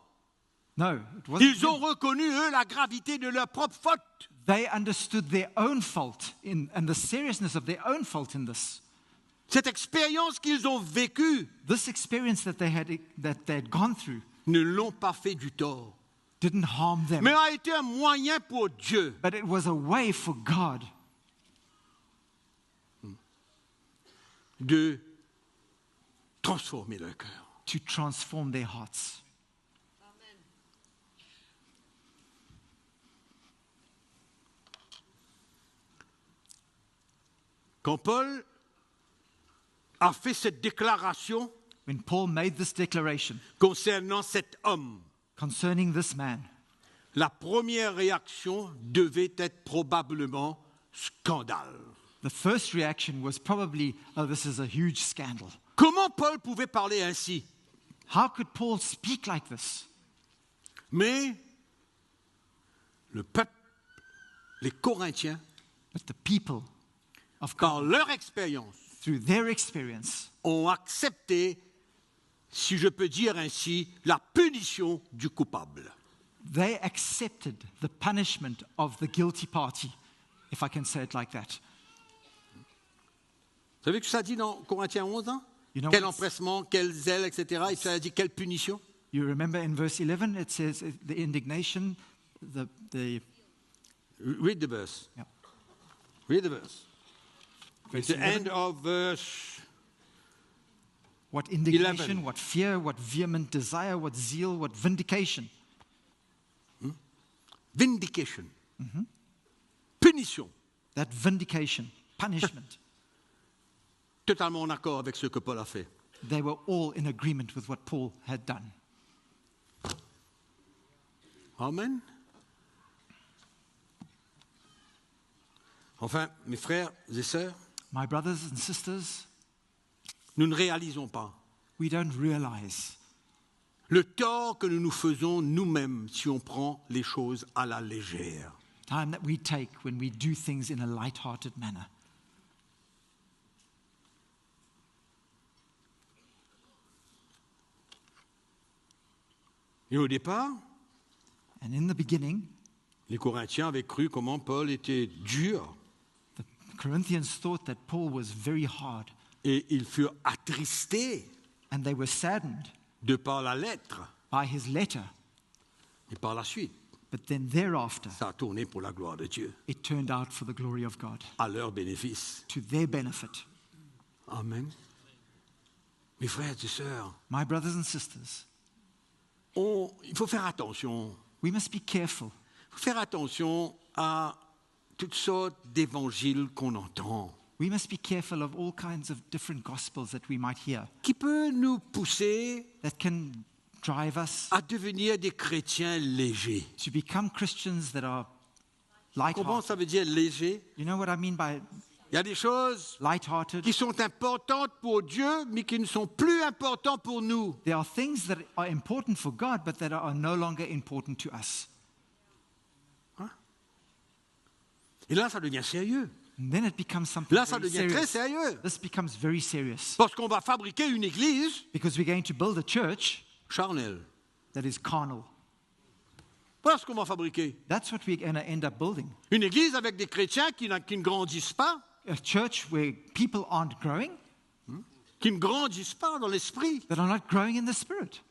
No, it wasn't Ils ont him. reconnu, eux, la gravité de leur propre faute. They understood their own fault and the seriousness of their own fault in this. Cette expérience qu'ils ont vécue This experience that they had gone through ne l'ont pas fait du tort, didn't harm them, mais a été un moyen pour Dieu but it was a way for God de transformer leur cœur. to transform their hearts. Quand Paul a fait cette déclaration When Paul made this declaration concernant cet homme, concerning this man, la première réaction devait être probablement scandale. the first reaction was probably, oh, this is a huge scandal. Comment Paul pouvait parler ainsi? How could Paul speak like this? Mais le peuple, les Corinthiens, But the people of God, par leur expérience, through their experience, ont accepté, si je peux dire ainsi, la punition du coupable. they accepted the punishment of the guilty party, if I can say it like that. Vous savez que ça dit dans Corinthiens 11, hein? You know Quel what's- empressement, quel zèle, etc. Et ça dit quelle punition? You remember in verse 11, it says the indignation, the Read the verse. yeah. Read the verse. Verse The 11. end of verse. What indignation, 11. what fear, what vehement desire, what zeal, what vindication. Vindication. Punition. That vindication, punishment. Totalement en accord avec ce que Paul a fait. They were all in agreement with what Paul had done. Amen. Enfin, mes frères et sœurs, My brothers and sisters, nous ne réalisons pas we don't realize le tort que nous nous faisons nous-mêmes si on prend les choses à la légère. time that we take when we do things in a light-hearted manner. Et au départ, And in the beginning, les Corinthiens avaient cru comment Paul était dur the Corinthians thought that Paul was very hard, et ils furent attristés and they were saddened de par la lettre. by his letter. Et par la suite, But then thereafter, ça a tourné pour la gloire de Dieu, it turned out for the glory of God, à leur bénéfice. to their benefit. Amen. Mes frères et sœurs, My brothers and sisters, il faut faire attention. we must be careful. Il faut faire attention à toutes sortes d'évangiles qu'on entend, We must be careful of all kinds of different gospels that we might hear qui peuvent nous pousser that can drive us à devenir des chrétiens légers. to become Christians that are Comment light-hearted. ça veut dire léger? You know what I mean by Il y a des choses light-hearted? qui sont importantes pour Dieu, mais qui ne sont plus importantes pour nous. There are things that are important for God, but that are no longer important to us. Et là, ça devient sérieux. And then it becomes something Là, ça very devient très serious. sérieux. This becomes very serious Parce qu'on va fabriquer une église because we're going to build a church charnelle. that is carnal. Voilà ce qu'on va fabriquer. That's what we're going to end up building. Une église avec des chrétiens qui ne grandissent pas, A church where people aren't growing, qui ne grandissent pas dans l'esprit. that are not growing in the Spirit.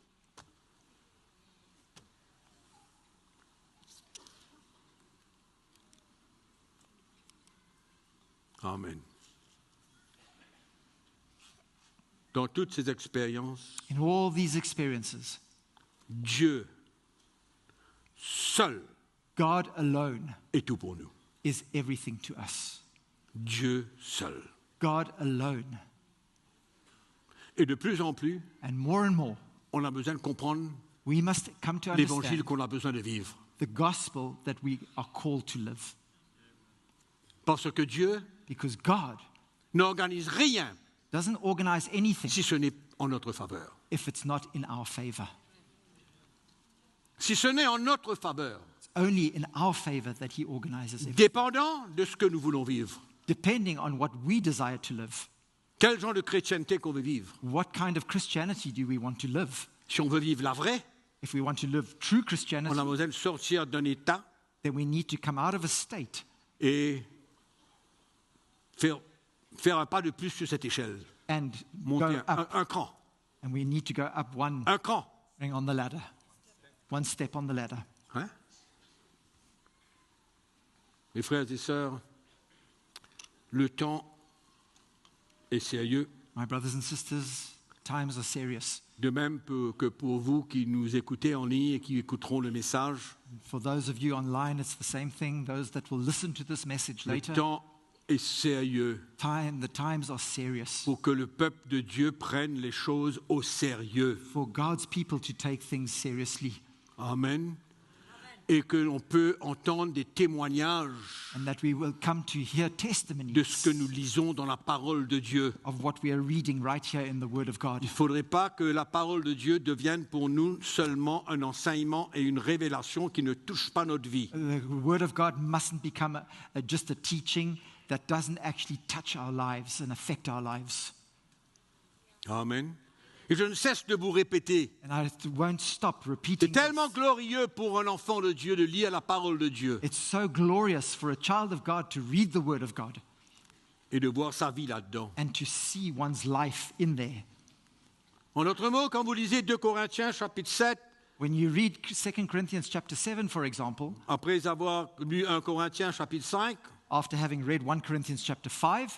Amen. Dans toutes ces expériences, In all these experiences, Dieu seul God alone est tout pour nous. is everything to us. Dieu seul. God alone. Et de plus en plus, And more, on a besoin de comprendre we must come to l'évangile understand qu'on a besoin de vivre. the gospel that we are called to live. Parce que Dieu Because God n'organise rien doesn't organize anything si ce n'est en notre faveur. if it's not in our favor. Si ce n'est en notre faveur, It's only in our favor that He organizes everything, dépendant de ce que nous voulons vivre. depending on what we desire to live. Quel genre de chrétienté qu'on veut vivre? What kind of Christianity do we want to live? Si on veut vivre la vraie, If we want to live true on Christianity, a besoin de sortir d'un état then we need to come out of a state et faire un pas de plus sur cette échelle. and Monter go up. un cran. And we need to go up one Un cran. ring on the ladder, one step on the ladder. Hein? Mes frères et sœurs, le temps est sérieux, My brothers and sisters, times are serious. de même que pour vous qui nous écoutez en ligne et qui écouteront le message. For those of you online, it's the same thing. Those that will listen to this message Le later, temps est sérieux the times are serious. pour que le peuple de Dieu prenne les choses au sérieux. For God's people to take things seriously, Amen. Et que l'on peut entendre des témoignages and that we will come to hear de testimonies ce que nous lisons dans la parole de Dieu. of what we are reading right here in the Word of God. Il ne faudrait pas que la parole de Dieu devienne pour nous seulement un enseignement et une révélation qui ne touchent pas notre vie. The Word of God mustn't become just a teaching that doesn't actually touch our lives and affect our lives. Amen. Et je ne cesse de vous répéter, And I won't stop c'est repeating tellement this. glorieux pour un enfant de Dieu de lire la parole de Dieu It's so glorious for a child of God to read the Word of God et de voir sa vie là-dedans. and to see one's life in there. En d'autres mots, quand vous lisez 2 Corinthiens chapitre 7, When you read 2 Corinthians chapter 7, for example, après avoir lu 1 Corinthiens chapitre 5, after having read 1 Corinthians chapter 5,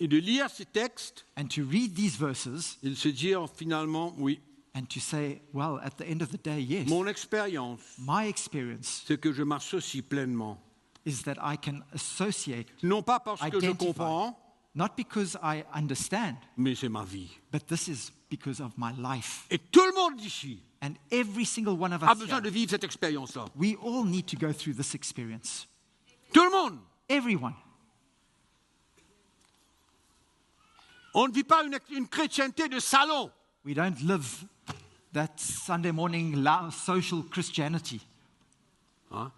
et de lire ces textes, and to read these verses et de se dire finalement, oui, and to say, well, at the end of the day, yes, mon expérience, my experience c'est que je m'associe pleinement. is that I can associate, Non pas parce que je identify, comprends, not because I understand, mais c'est ma vie. but this is because of my life. Et tout le monde ici And every single one of a us besoin de here, vivre cette expérience-là. we all need to go through this experience. Tout le monde. Everyone. On ne vit pas une chrétienté de salon. We don't live that Sunday morning social Christianity. Hein?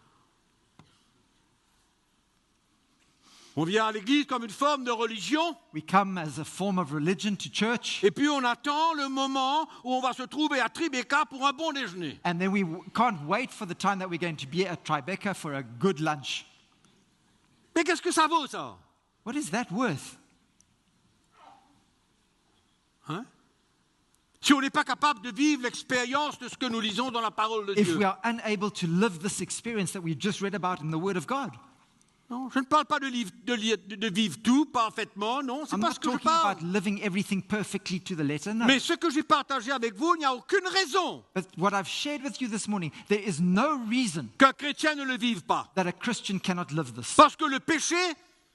On vient à l'église comme une forme de religion, We come as a form of religion to church, et puis on attend le moment où on va se trouver à Tribeca pour un bon déjeuner. and then we can't wait for the time that we're going to be at Tribeca for a good lunch. Mais qu'est-ce que ça vaut, ça? What is that worth? Hein? Si on n'est pas capable de vivre l'expérience de ce que nous lisons dans la parole de If Dieu. we are unable to live this experience that we just read about in the Word of God. Non, je ne parle pas de vivre tout parfaitement, non, c'est I'm pas not ce que je talking about parle. living everything perfectly to the letter, no. Mais ce que j'ai partagé avec vous, il n'y a aucune raison But what I've shared with you this morning, there is no reason qu'un chrétien ne le vive pas. that a Christian cannot live this. Parce que le péché,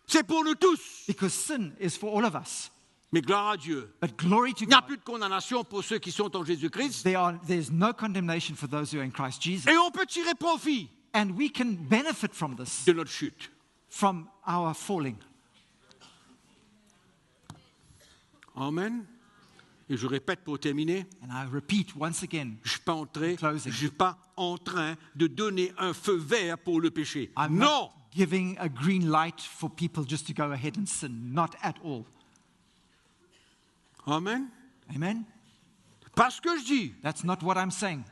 c'est pour nous tous. Because sin is for all of us. Mais gloire à Dieu. But glory to Il n'y a God, plus de condamnation pour ceux qui sont en Jésus-Christ. there's no condemnation for those who are in Christ Jesus. Et on peut tirer profit And we can benefit from this, de notre chute. from our falling. Amen. Et je répète pour terminer, And I repeat once again, je ne Closing. suis pas en train de donner un feu vert pour le péché. I'm Non. not giving a green light for people just to go ahead and sin. Not at all. Amen. Amen? Pas ce que je dis. That's not what I'm saying.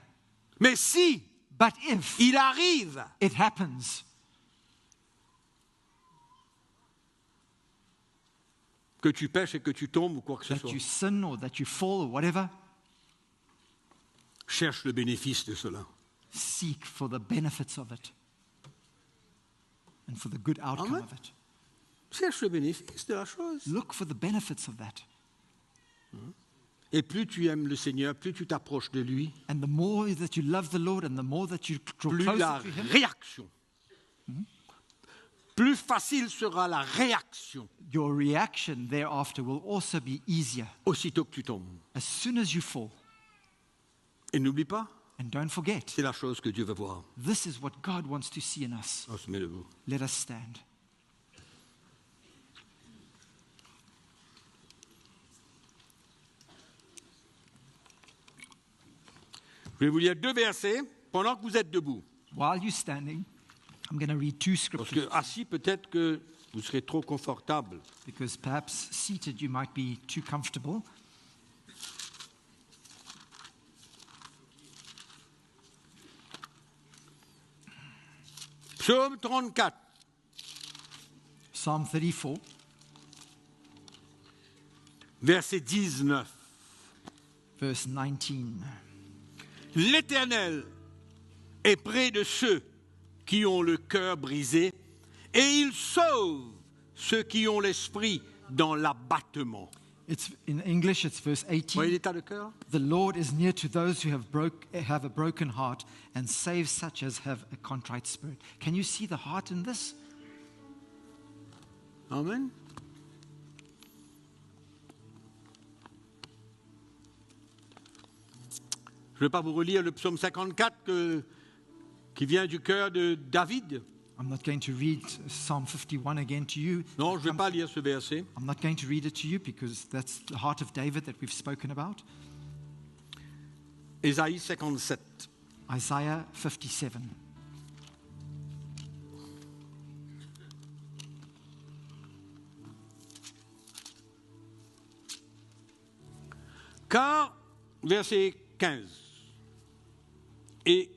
Mais si But if il arrive it happens que tu pêches et que tu tombes ou quoi que ce that soit, you sin or that you fall or whatever, cherche le bénéfice de cela. seek for the benefits of it and for the good outcome Amen. of it. Cherche le bénéfice de la chose. Look for the benefits of that. Et plus tu aimes le Seigneur, plus tu t'approches de lui, And the more that you love the Lord and the more that you draw plus closer la to Him, réaction, plus facile sera la réaction your reaction thereafter will also be easier aussitôt que tu tombes. as soon as you fall. Et n'oublie pas, And don't forget, c'est la chose que Dieu veut voir. this is what God wants to see in us. On se met debout. Let us stand. Je vais vous lire 2 versets pendant que vous êtes debout. While you're standing, I'm going to read 2 Parce scriptures que assis, peut-être que vous serez trop confortable. because perhaps seated you might be too comfortable. Psaume 34, Psalm 34, verset 19. verse 19. L'Éternel est près de ceux qui ont le cœur brisé et il sauve ceux qui ont l'esprit dans l'abattement. In English, it's verse Vous voyez 18. l'état de cœur? The Lord is near to those who have a broken heart and saves such as have a contrite spirit. Can you see the heart in this? Amen. Je ne vais pas vous relire le psaume 54 qui vient du cœur de David. I'm not going to read Psalm 51 again to you. Non, je ne vais pas lire ce verset. I'm not going to read it to you because that's the heart of David that we've spoken about. Ésaïe 57. Isaiah 57. Car, verset 15. Et,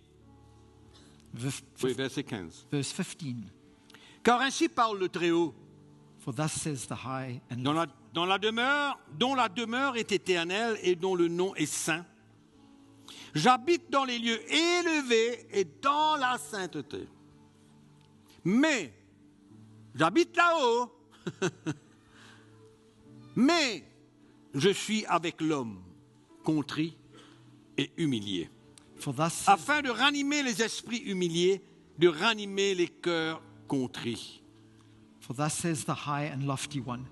oui, verset 15. Verse 15. Car ainsi parle le Très-Haut, For thus says the high and dont la demeure est éternelle et dont le nom est saint. J'habite dans les lieux élevés et dans la sainteté. Mais, j'habite là-haut, mais je suis avec l'homme, contrit et humilié, For thus afin de ranimer les esprits humiliés, de ranimer les cœurs contrits. For thus says the high and lofty one,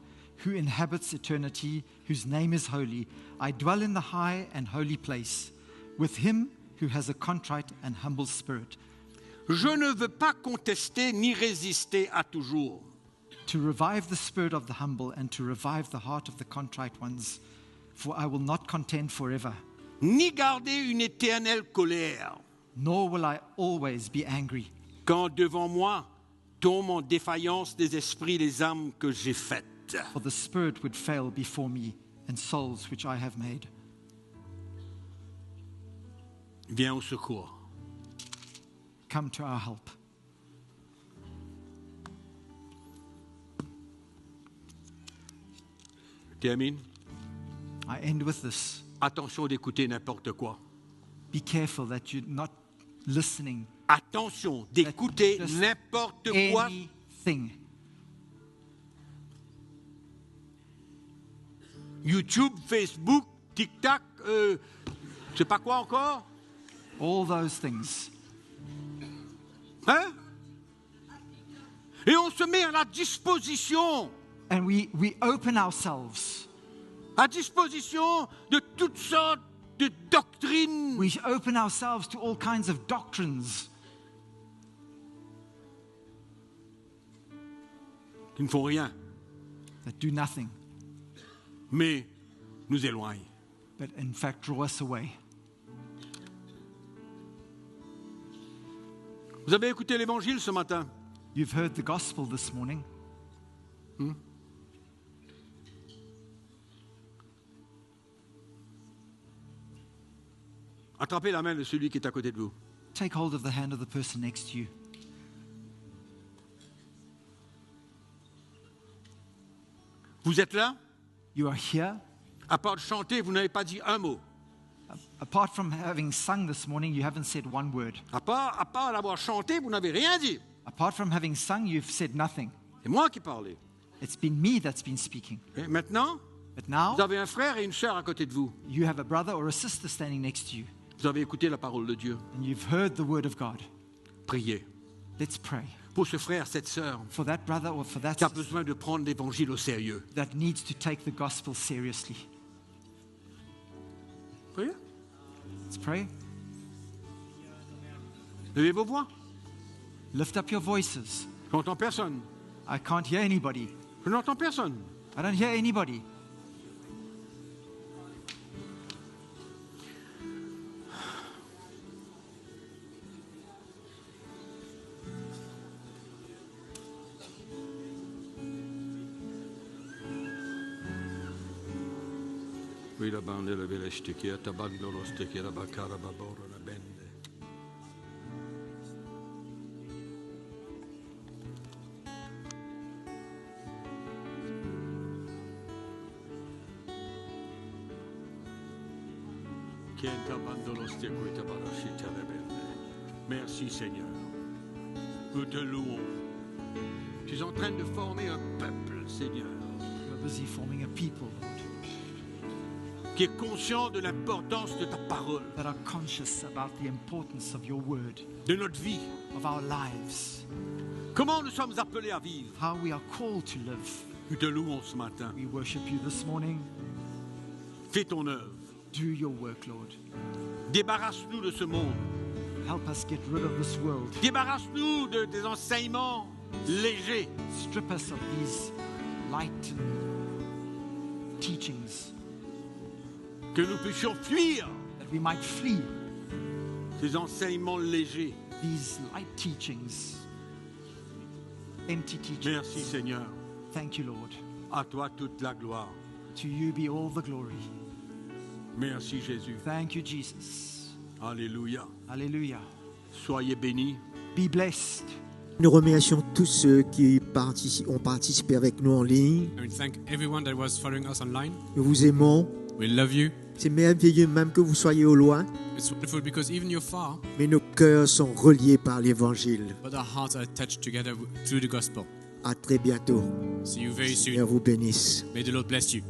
who inhabits eternity, whose name is holy. I dwell in the high and holy place, with him who has a contrite and humble spirit, Je ne veux pas contester ni résister à toujours. to revive the spirit of the humble and to revive the heart of the contrite ones. For I will not contend forever, Ni garder une éternelle colère, nor will I always be angry, quand devant moi tombent en défaillance des esprits les âmes que j'ai faites. for the spirit would fail before me, and souls which I have made. Viens au secours. Come to our help. Je termine. I end with this. Attention d'écouter n'importe quoi. Be careful that you're not listening Attention d'écouter Just n'importe quoi. anything. YouTube, Facebook, TikTok, je sais pas quoi encore. All those things. Hein? Et on se met à la disposition, And we open ourselves. à disposition de toutes sortes de doctrines We open ourselves to all kinds of doctrines qui ne font rien, that do nothing, mais nous éloignent. but in fact draw us away. Vous avez écouté l'évangile ce matin? You've heard the gospel this morning. Attrapez la main de celui qui est à côté de vous. Take hold of the hand of the person next to you. Vous êtes là? You are here. À part de chanter, vous n'avez pas dit un mot. Apart from having sung this morning, you haven't said one word. À part l'avoir chanté, vous n'avez rien dit. Apart from having sung, you've said nothing. C'est moi qui parlais. It's been me that's been speaking. Et maintenant, But now, vous avez un frère et une sœur à côté de vous. you have a brother or a sister standing next to you, Vous avez écouté la parole de Dieu. and you've heard the word of God. Priez Let's pray pour ce frère, cette sœur for that brother or for that qui a sister besoin de prendre l'évangile au sérieux. that needs to take the gospel seriously. Priez. Let's pray. Levez vos voix. Lift up your voices. Je n'entends personne. I can't hear anybody. Je n'entends personne. I don't hear anybody. Oui, la bande, la belle esthétique, la tabac, l'ostétique, la bacara, babora, la bende. Merci Seigneur. Nous te louons. Tu es en train de former un peuple, Seigneur, You're busy forming a people, Lord, qui est conscient de l'importance de ta parole, that are conscious about the importance of your word, de notre vie. of our lives, Comment nous sommes appelés à vivre. how we are called to live. Nous te louons ce matin. We worship you this morning. Fais ton œuvre. Do your work, Lord. Débarrasse-nous de ce monde. Help us get rid of this world. Débarrasse-nous des enseignements légers. Strip us of these light teachings, Que nous puissions fuir that we might flee ces enseignements légers. these light teachings, empty teachings. Merci Seigneur. Thank you, Lord. À toi toute la gloire. To you be all the glory. Merci Jésus. Thank you, Jesus. Alléluia. Hallelujah. Soyez bénis. Be blessed. Nous remercions tous ceux qui ont participé avec nous en ligne. And we thank everyone that was following us online. Nous vous aimons. We love you. C'est merveilleux même que vous soyez au loin, It's wonderful because even you're far, mais nos cœurs sont reliés par l'Évangile. but our hearts are attached together through the gospel. À très bientôt. See you very Seigneur soon. vous bénisse. May the Lord bless you.